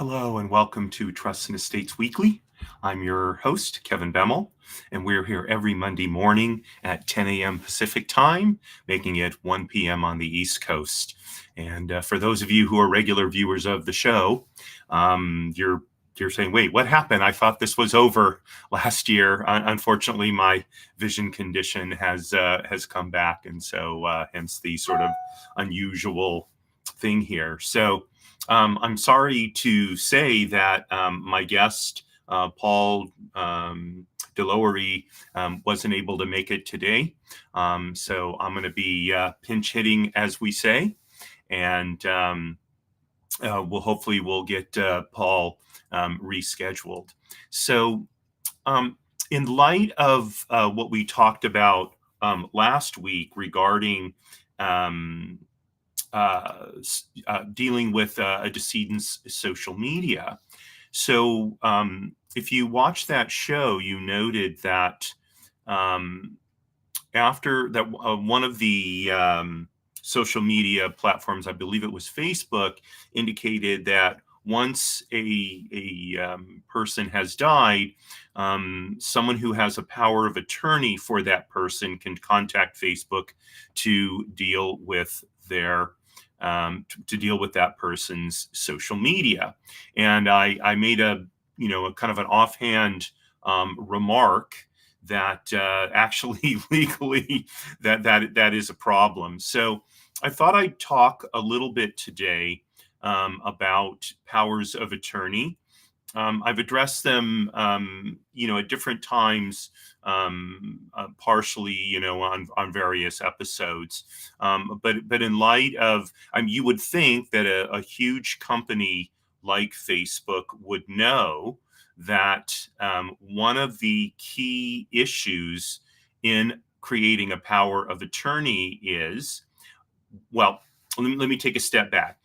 Hello and welcome to Trusts and Estates Weekly. I'm your host, Kevin Bemmel, and we're here every Monday morning at 10 a.m. Pacific time, making it 1 p.m. on the East Coast. And for those of you who are regular viewers of the show, you're saying, wait, what happened? I thought this was over last year. Unfortunately, my vision condition has come back, and so hence the sort of unusual thing here. So I'm sorry to say that my guest, Paul DeLowery, wasn't able to make it today. So I'm going to be pinch hitting, as we say, and we'll get Paul rescheduled. So in light of what we talked about last week regarding dealing with a decedent's social media. So if you watch that show, you noted that after that, one of the social media platforms, I believe it was Facebook, indicated that once a person has died, someone who has a power of attorney for that person can contact Facebook to deal with their to deal with that person's social media. And I made a kind of an offhand remark that actually legally that is a problem. So I thought I'd talk a little bit today about powers of attorney. I've addressed them, at different times, partially, on various episodes. But in light of, you would think that a huge company like Facebook would know that one of the key issues in creating a power of attorney is, well, let me take a step back.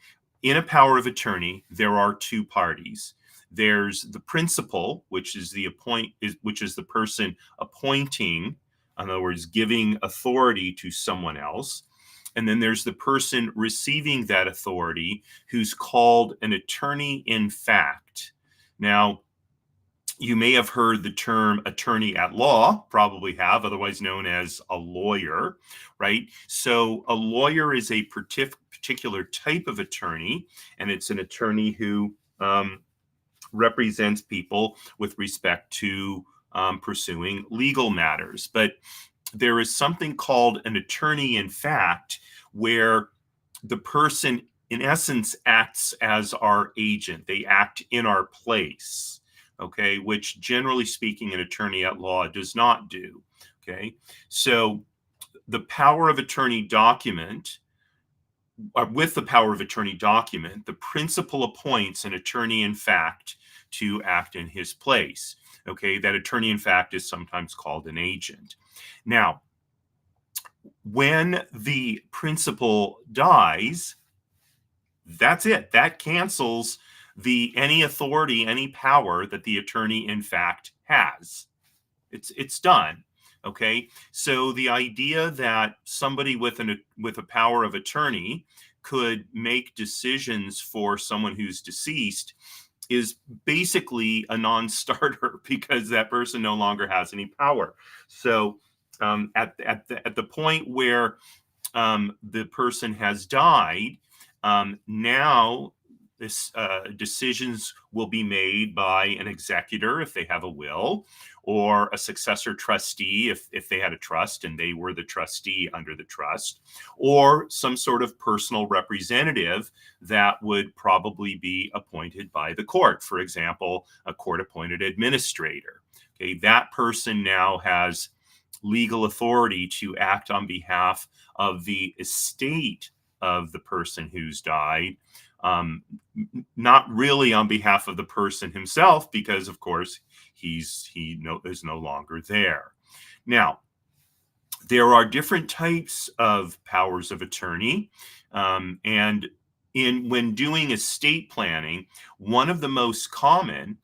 In a power of attorney, there are two parties. There's the principal, which is the person appointing, in other words, giving authority to someone else. And then there's the person receiving that authority, who's called an attorney in fact. Now, you may have heard the term attorney at law, probably have, otherwise known as a lawyer, right? So a lawyer is a particular type of attorney, and it's an attorney who represents people with respect to pursuing legal matters. But there is something called an attorney in fact, where the person, in essence, acts as our agent. They act in our place. Okay, which generally speaking, an attorney at law does not do. Okay, so the power of attorney document, with the power of attorney document, the principal appoints an attorney in fact to act in his place. Okay, that attorney in fact is sometimes called an agent. Now, when the principal dies, that's it. That cancels any authority, any power that the attorney in fact has. It's done. Okay, so the idea that somebody with a power of attorney could make decisions for someone who's deceased is basically a non-starter because that person no longer has any power. So at the point where the person has died, now this decisions will be made by an executor if they have a will, or a successor trustee if they had a trust and they were the trustee under the trust, or some sort of personal representative that would probably be appointed by the court. For example, a court-appointed administrator. Okay, that person now has legal authority to act on behalf of the estate of the person who's died, not really on behalf of the person himself, because of course he is no longer there. Now, there are different types of powers of attorney, and when doing estate planning, one of the most common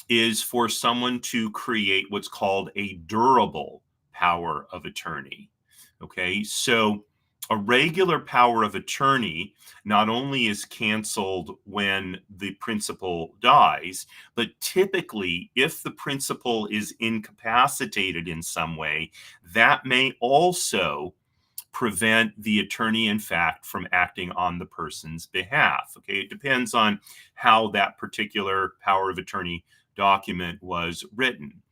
is for someone to create what's called a durable power of attorney. Okay, so A regular power of attorney not only is canceled when the principal dies, but typically, if the principal is incapacitated in some way, that may also prevent the attorney in fact from acting on the person's behalf. Okay, it depends on how that particular power of attorney document was written.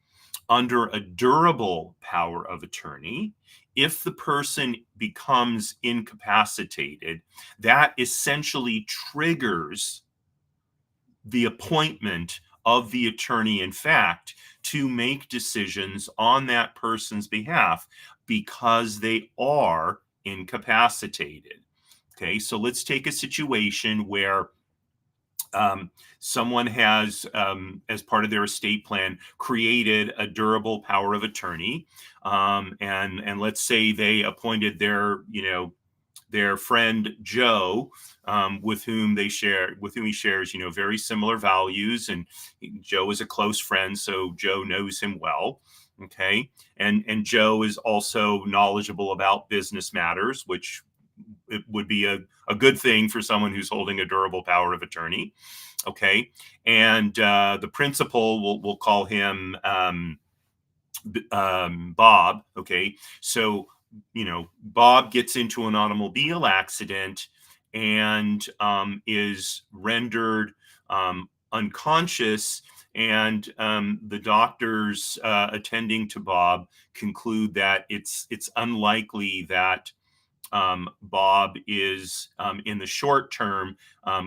Under a durable power of attorney, if the person becomes incapacitated, that essentially triggers the appointment of the attorney in fact to make decisions on that person's behalf because they are incapacitated. Okay, so let's take a situation where someone has, as part of their estate plan, created a durable power of attorney, and let's say they appointed their friend Joe, with whom he shares, very similar values, and Joe is a close friend, so Joe knows him well. Okay, and Joe is also knowledgeable about business matters, which it would be a good thing for someone who's holding a durable power of attorney. Okay, and the principal, we'll call him Bob. Okay, so Bob gets into an automobile accident and is rendered unconscious, and the doctors attending to Bob conclude that it's unlikely that Bob is, in the short term,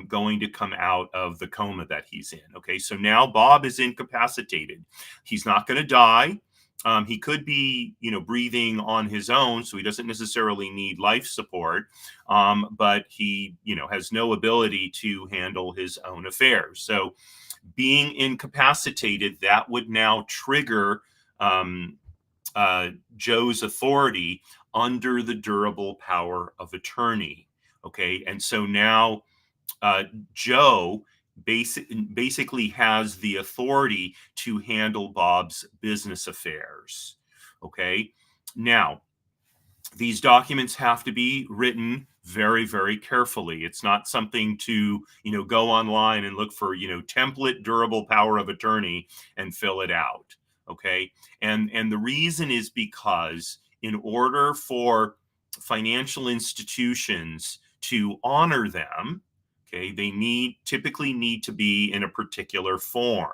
going to come out of the coma that he's in. Okay, so now Bob is incapacitated. He's not going to die. He could be, breathing on his own, so he doesn't necessarily need life support, but he, has no ability to handle his own affairs. So, being incapacitated, that would now trigger Joe's authority under the durable power of attorney. Okay, and so now Joe basically has the authority to handle Bob's business affairs. Okay, now these documents have to be written very, very carefully. It's not something to, go online and look for, template durable power of attorney and fill it out. Okay. And the reason is because in order for financial institutions to honor them, okay, they typically need to be in a particular form.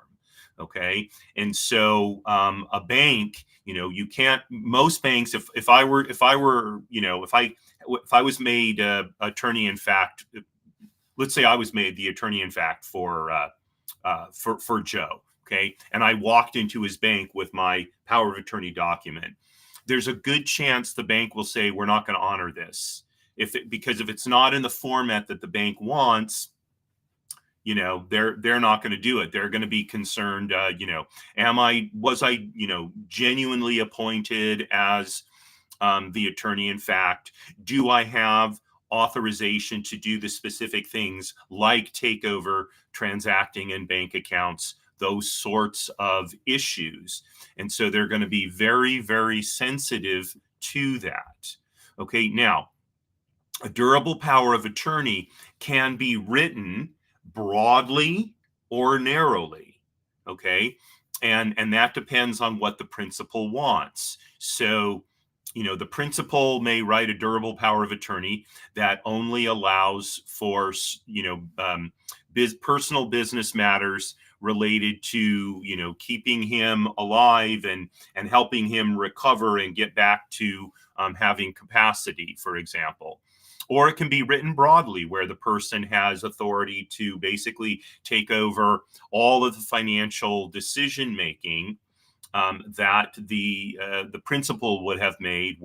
Okay, and so a bank, you can't. Most banks, if I were, if I was made attorney in fact, let's say I was made the attorney in fact for Joe, okay, and I walked into his bank with my power of attorney document, there's a good chance the bank will say we're not going to honor this because if it's not in the format that the bank wants, they're not going to do it. They're going to be concerned, was I genuinely appointed as the attorney in fact? Do I have authorization to do the specific things like take over transacting in bank accounts, those sorts of issues? And so they're going to be very, very sensitive to that. Okay, now a durable power of attorney can be written broadly or narrowly. Okay, and that depends on what the principal wants. So the principal may write a durable power of attorney that only allows for personal business matters related to keeping him alive and helping him recover and get back to having capacity, for example. Or it can be written broadly where the person has authority to basically take over all of the financial decision making that the principal would have made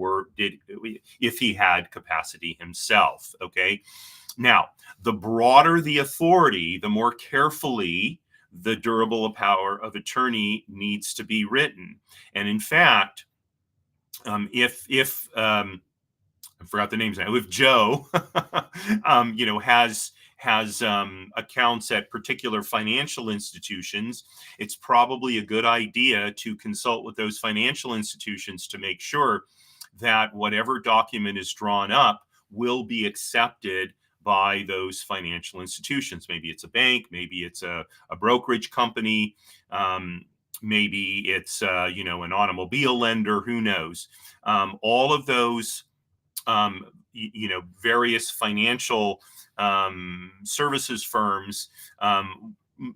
if he had capacity himself. Okay, now the broader the authority, the more carefully the durable power of attorney needs to be written. And in fact, if I forgot the names now. If Joe, has accounts at particular financial institutions, it's probably a good idea to consult with those financial institutions to make sure that whatever document is drawn up will be accepted by those financial institutions. Maybe it's a bank, maybe it's a brokerage company, maybe it's an automobile lender. Who knows? All of those various financial services firms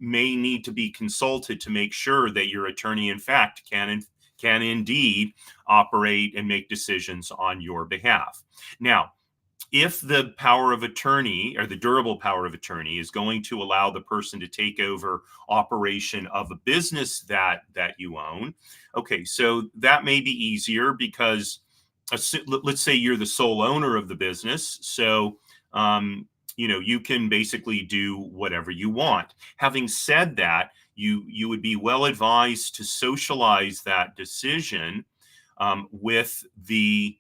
may need to be consulted to make sure that your attorney, in fact, can indeed operate and make decisions on your behalf. Now, if the power of attorney or the durable power of attorney is going to allow the person to take over operation of a business that you own, okay, so that may be easier because let's say you're the sole owner of the business, so you can basically do whatever you want. Having said that, you would be well advised to socialize that decision with the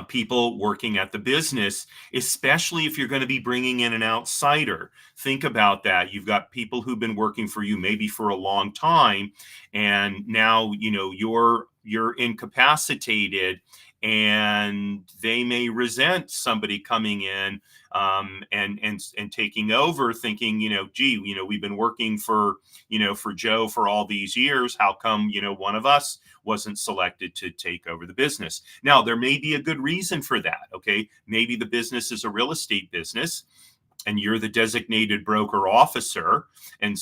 people working at the business, especially if you're going to be bringing in an outsider. Think about that. You've got people who've been working for you maybe for a long time, and now you're incapacitated, and they may resent somebody coming in and taking over, thinking, gee, we've been working for Joe for all these years. How come one of us wasn't selected to take over the business? Now, there may be a good reason for that. Okay, maybe the business is a real estate business, and you're the designated broker officer, and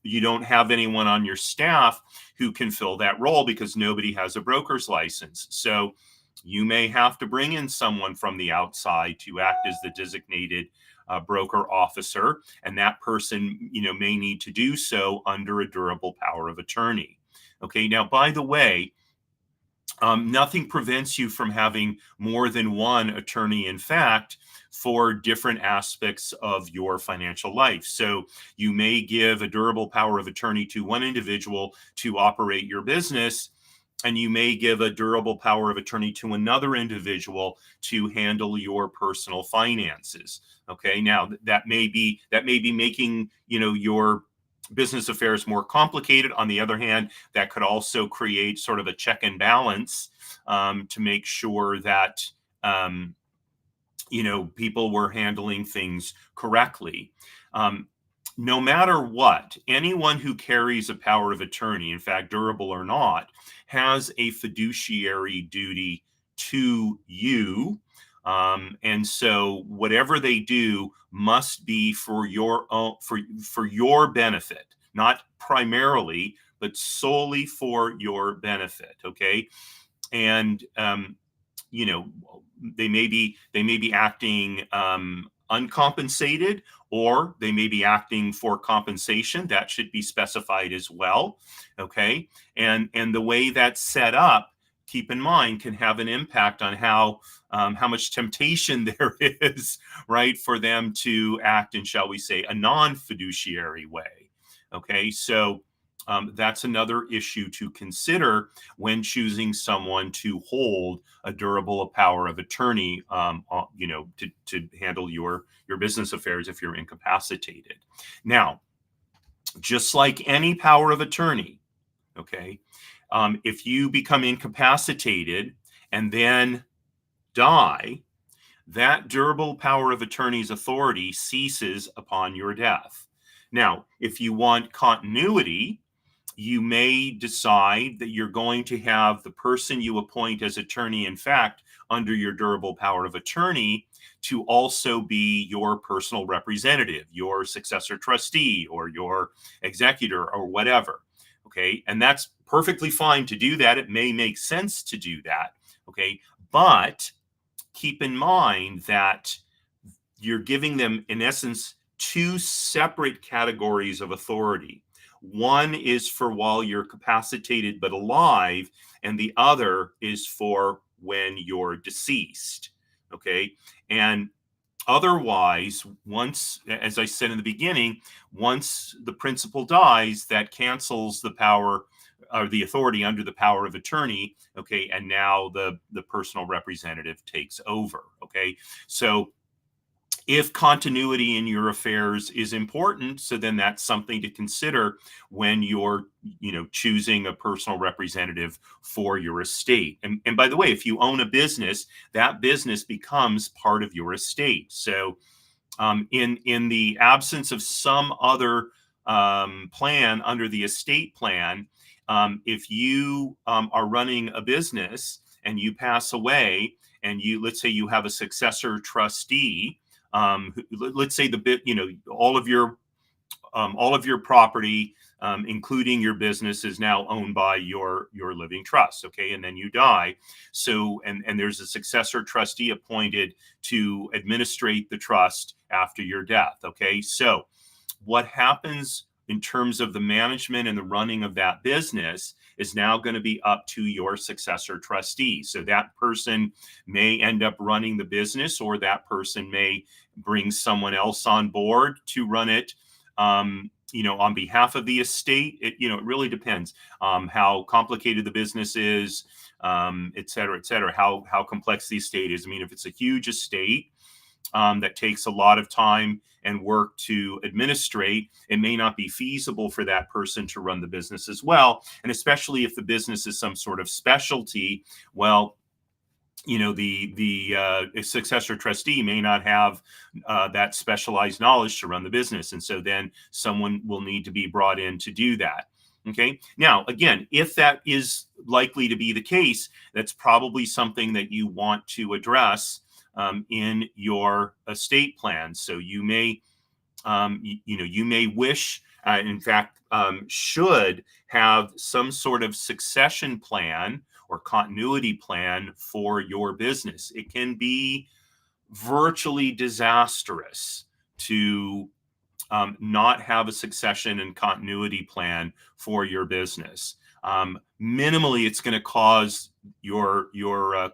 you don't have anyone on your staff who can fill that role because nobody has a broker's license. So you may have to bring in someone from the outside to act as the designated broker officer, and that person may need to do so under a durable power of attorney. Okay, now, by the way, nothing prevents you from having more than one attorney, in fact, for different aspects of your financial life. So you may give a durable power of attorney to one individual to operate your business, and you may give a durable power of attorney to another individual to handle your personal finances. Okay, now that may be making your business affairs more complicated. On the other hand, that could also create sort of a check and balance to make sure that people were handling things correctly. No matter what, anyone who carries a power of attorney, in fact, durable or not, has a fiduciary duty to you. And so whatever they do must be for your own, for your benefit, not primarily, but solely for your benefit. Okay. And they may be acting uncompensated, or they may be acting for compensation. That should be specified as well. Okay. And the way that's set up, keep in mind, can have an impact on how much temptation there is, right, for them to act in, shall we say, a non-fiduciary way. Okay. So that's another issue to consider when choosing someone to hold a durable power of attorney, to handle your business affairs if you're incapacitated. Now, just like any power of attorney, okay, if you become incapacitated and then die, that durable power of attorney's authority ceases upon your death. Now, if you want continuity, you may decide that you're going to have the person you appoint as attorney, in fact, under your durable power of attorney, to also be your personal representative, your successor trustee, or your executor, or whatever. Okay. And that's perfectly fine to do that. It may make sense to do that. Okay. But keep in mind that you're giving them, in essence, two separate categories of authority. One is for while you're capacitated but alive, and the other is for when you're deceased. Okay. And otherwise, once, as I said in the beginning, once the principal dies, that cancels the power or the authority under the power of attorney. Okay. And now the personal representative takes over. Okay. So if continuity in your affairs is important, so then that's something to consider when you're, choosing a personal representative for your estate. And by the way, if you own a business, that business becomes part of your estate. So in the absence of some other plan under the estate plan, if you are running a business and you pass away, and let's say you have a successor trustee, let's say the bit, all of your property, including your business, is now owned by your living trust. Okay, and then you die. So, and there's a successor trustee appointed to administrate the trust after your death. Okay, so what happens in terms of the management and the running of that business is now going to be up to your successor trustee. So that person may end up running the business, or that person may bring someone else on board to run it, on behalf of the estate. It really depends how complicated the business is, et cetera, how complex the estate is. I mean, if it's a huge estate that takes a lot of time and work to administrate, it may not be feasible for that person to run the business as well. And especially if the business is some sort of specialty, well, the successor trustee may not have that specialized knowledge to run the business, and so then someone will need to be brought in to do that. Okay, now again, if that is likely to be the case, that's probably something that you want to address in your estate plan. So you may you may wish, in fact, should have some sort of succession plan or continuity plan for your business. It can be virtually disastrous to not have a succession and continuity plan for your business. Minimally, it's going to cause your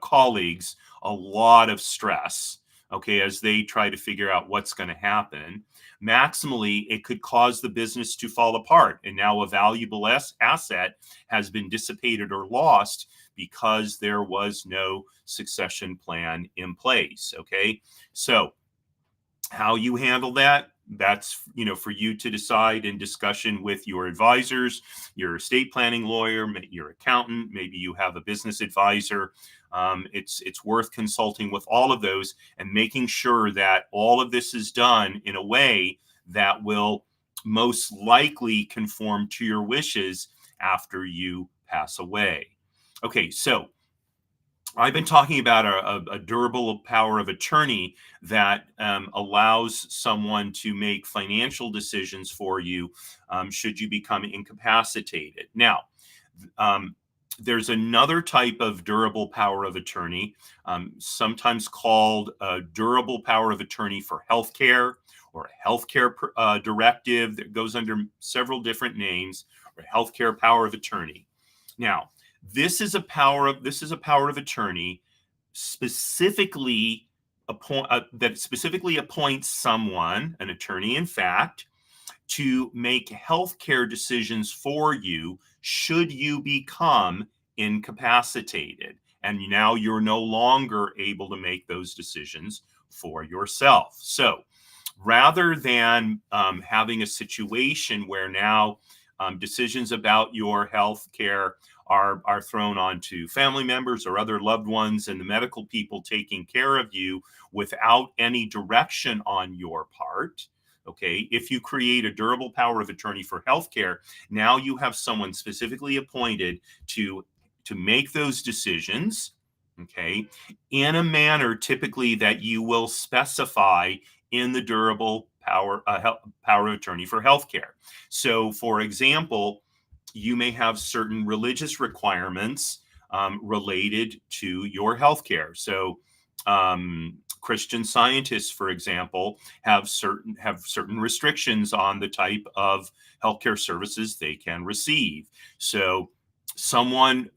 colleagues a lot of stress, okay, as they try to figure out what's going to happen. Maximally, it could cause the business to fall apart, and now a valuable asset has been dissipated or lost because there was no succession plan in place. Okay, so how you handle that's for you to decide in discussion with your advisors, your estate planning lawyer, your accountant. Maybe you have a business advisor. It's worth consulting with all of those and making sure that all of this is done in a way that will most likely conform to your wishes after you pass away. Okay, so I've been talking about a durable power of attorney that allows someone to make financial decisions for you should you become incapacitated. Now, um, there's another type of durable power of attorney, sometimes called a durable power of attorney for healthcare, or a healthcare directive that goes under several different names, or healthcare power of attorney. Now, this is a power of attorney specifically that specifically appoints someone, an attorney in fact, to make healthcare decisions for you should you become incapacitated, and now you're no longer able to make those decisions for yourself. So rather than having a situation where now decisions about your health care are thrown onto family members or other loved ones and the medical people taking care of you without any direction on your part. Okay, if you create a durable power of attorney for healthcare, now you have someone specifically appointed to make those decisions, okay, in a manner typically that you will specify in the durable power power of attorney for healthcare. So, for example, you may have certain religious requirements related to your healthcare. So, Christian Scientists, for example, have certain restrictions on the type of healthcare services they can receive. So, someone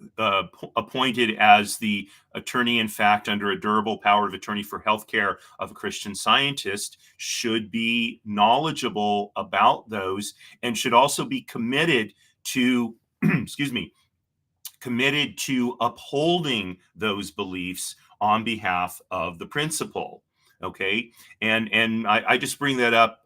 appointed as the attorney in fact under a durable power of attorney for healthcare of a Christian Scientist should be knowledgeable about those, and should also be committed to excuse me, committed to upholding those beliefs on behalf of the principal. Okay, and I just bring that up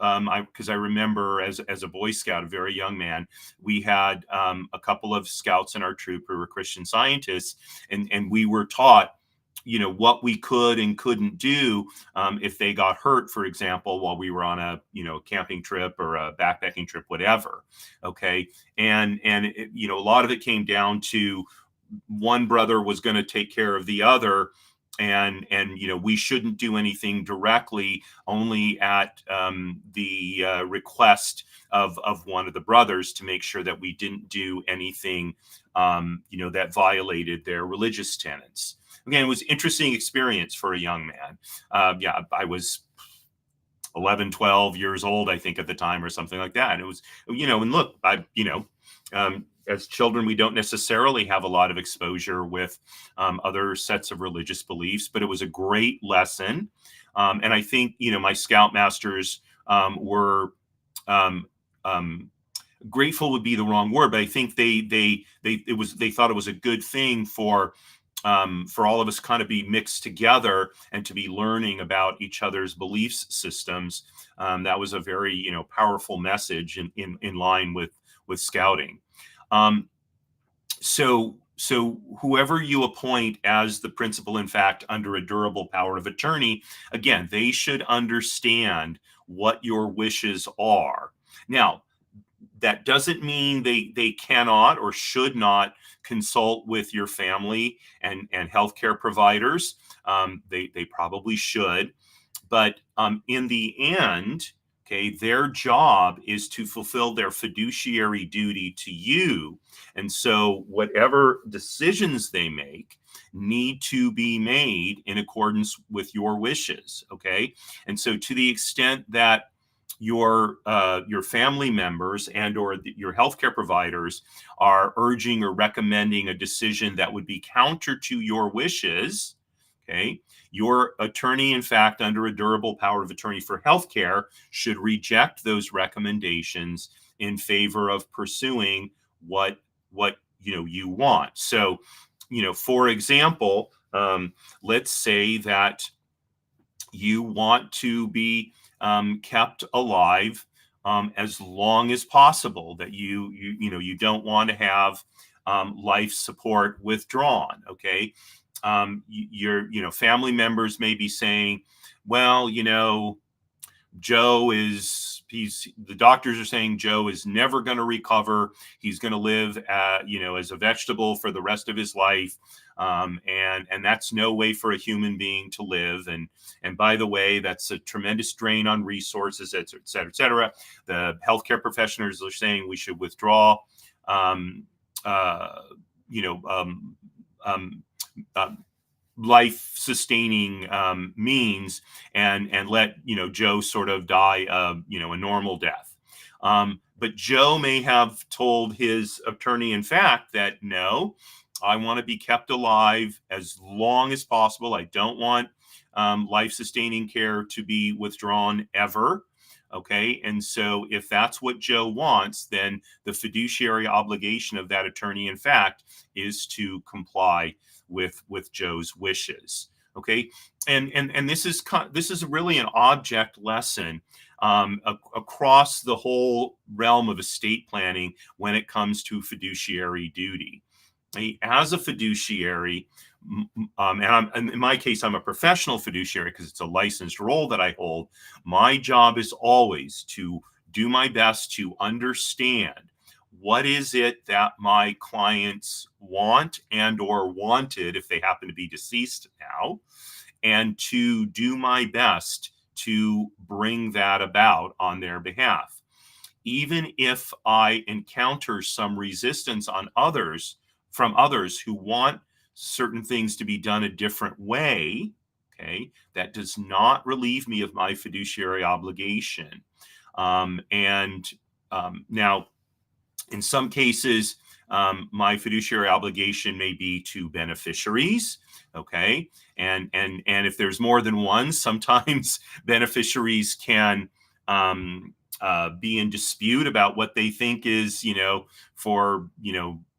because I remember as a Boy Scout, a very young man, we had a couple of scouts in our troop who were Christian Scientists, and we were taught, what we could and couldn't do if they got hurt, for example, while we were on a camping trip or a backpacking trip, whatever. Okay, and a lot of it came down to one brother was going to take care of the other, and we shouldn't do anything directly, only at the request of one of the brothers, to make sure that we didn't do anything that violated their religious tenets. Again, it was an interesting experience for a young man. Yeah, I was 11, 12 years old, I think, at the time, or something like that. And it was, and look, as children, we don't necessarily have a lot of exposure with other sets of religious beliefs, but it was a great lesson. And I think, my scoutmasters were, um, um, grateful would be the wrong word, but I think they thought it was a good thing for all of us kind of be mixed together and to be learning about each other's beliefs systems. That was a very powerful message in line with scouting. Um, so whoever you appoint as the principal in fact under a durable power of attorney, again, they should understand what your wishes are. Now, that doesn't mean they cannot or should not consult with your family and healthcare providers. They probably should, but in the end, okay, their job is to fulfill their fiduciary duty to you, and so whatever decisions they make need to be made in accordance with your wishes. Okay, and so to the extent that your family members and or your healthcare providers are urging or recommending a decision that would be counter to your wishes, okay, your attorney, in fact, under a durable power of attorney for healthcare, should reject those recommendations in favor of pursuing what you want. So, for example, let's say that you want to be kept alive as long as possible. That you don't want to have life support withdrawn. Okay, your family members may be saying, well, Joe is he's the doctors are saying Joe is never going to recover. He's going to live as a vegetable for the rest of his life. And that's no way for a human being to live. And by the way, that's a tremendous drain on resources, et cetera, et cetera. The healthcare professionals are saying we should withdraw um, uh, you know um, uh, life sustaining means, and let Joe sort of die a normal death. But Joe may have told his attorney, in fact, that no, I want to be kept alive as long as possible. I don't want life sustaining care to be withdrawn ever. Okay. And so if that's what Joe wants, then the fiduciary obligation of that attorney, in fact, is to comply with Joe's wishes. Okay. And this is really an object lesson across the whole realm of estate planning when it comes to fiduciary duty. As a fiduciary, and in my case, I'm a professional fiduciary because it's a licensed role that I hold. My job is always to do my best to understand what is it that my clients want and or wanted if they happen to be deceased now, and to do my best to bring that about on their behalf. Even if I encounter some resistance from others who want certain things to be done a different way, okay, that does not relieve me of my fiduciary obligation. And now, in some cases, my fiduciary obligation may be to beneficiaries. Okay, and if there's more than one, sometimes beneficiaries can be in dispute about what they think is, for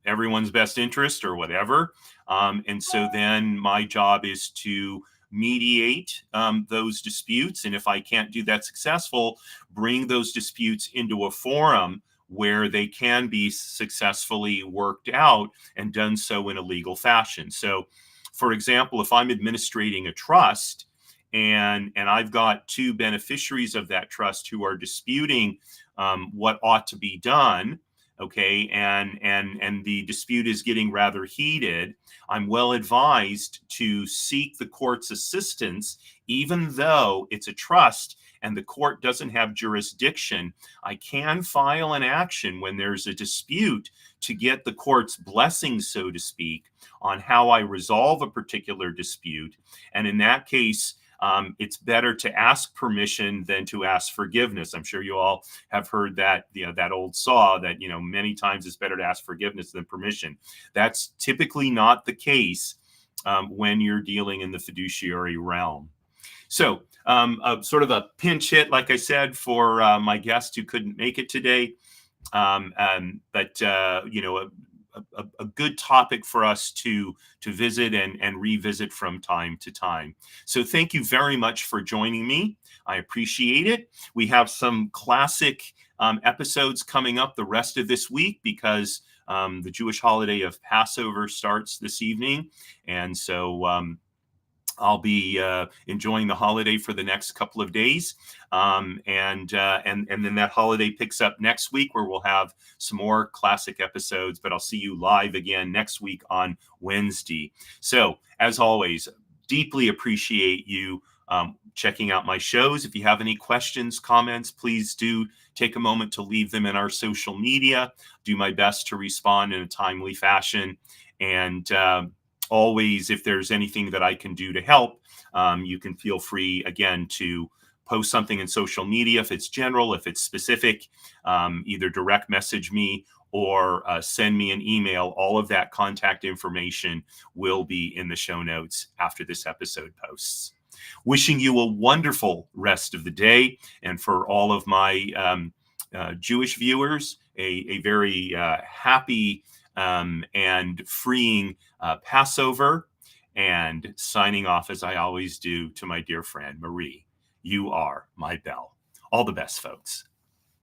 everyone's best interest or whatever. And so then my job is to mediate those disputes. And if I can't do that successful, bring those disputes into a forum where they can be successfully worked out and done so in a legal fashion. So, for example, if I'm administrating a trust and I've got two beneficiaries of that trust who are disputing what ought to be done, okay, and the dispute is getting rather heated, I'm well advised to seek the court's assistance, even though it's a trust and the court doesn't have jurisdiction. I can file an action when there's a dispute to get the court's blessing, so to speak, on how I resolve a particular dispute. And in that case, it's better to ask permission than to ask forgiveness. I'm sure you all have heard that, that old saw that, many times it's better to ask forgiveness than permission. That's typically not the case when you're dealing in the fiduciary realm. So, sort of a pinch hit, like I said, for my guest who couldn't make it today. But a good topic for us to visit and revisit from time to time. So thank you very much for joining me. I appreciate it. We have some classic episodes coming up the rest of this week because the Jewish holiday of Passover starts this evening. And so I'll be enjoying the holiday for the next couple of days, and then that holiday picks up next week, where we'll have some more classic episodes. But I'll see you live again next week on Wednesday. So, as always, deeply appreciate you checking out my shows. If you have any questions, comments, please do take a moment to leave them in our social media. Do my best to respond in a timely fashion, and always, if there's anything that I can do to help, you can feel free, again, to post something in social media. If it's general, if it's specific, either direct message me or send me an email. All of that contact information will be in the show notes after this episode posts. Wishing you a wonderful rest of the day. And for all of my Jewish viewers, a very happy and freeing Passover, and signing off, as I always do, to my dear friend Marie. You are my bell. All the best, folks.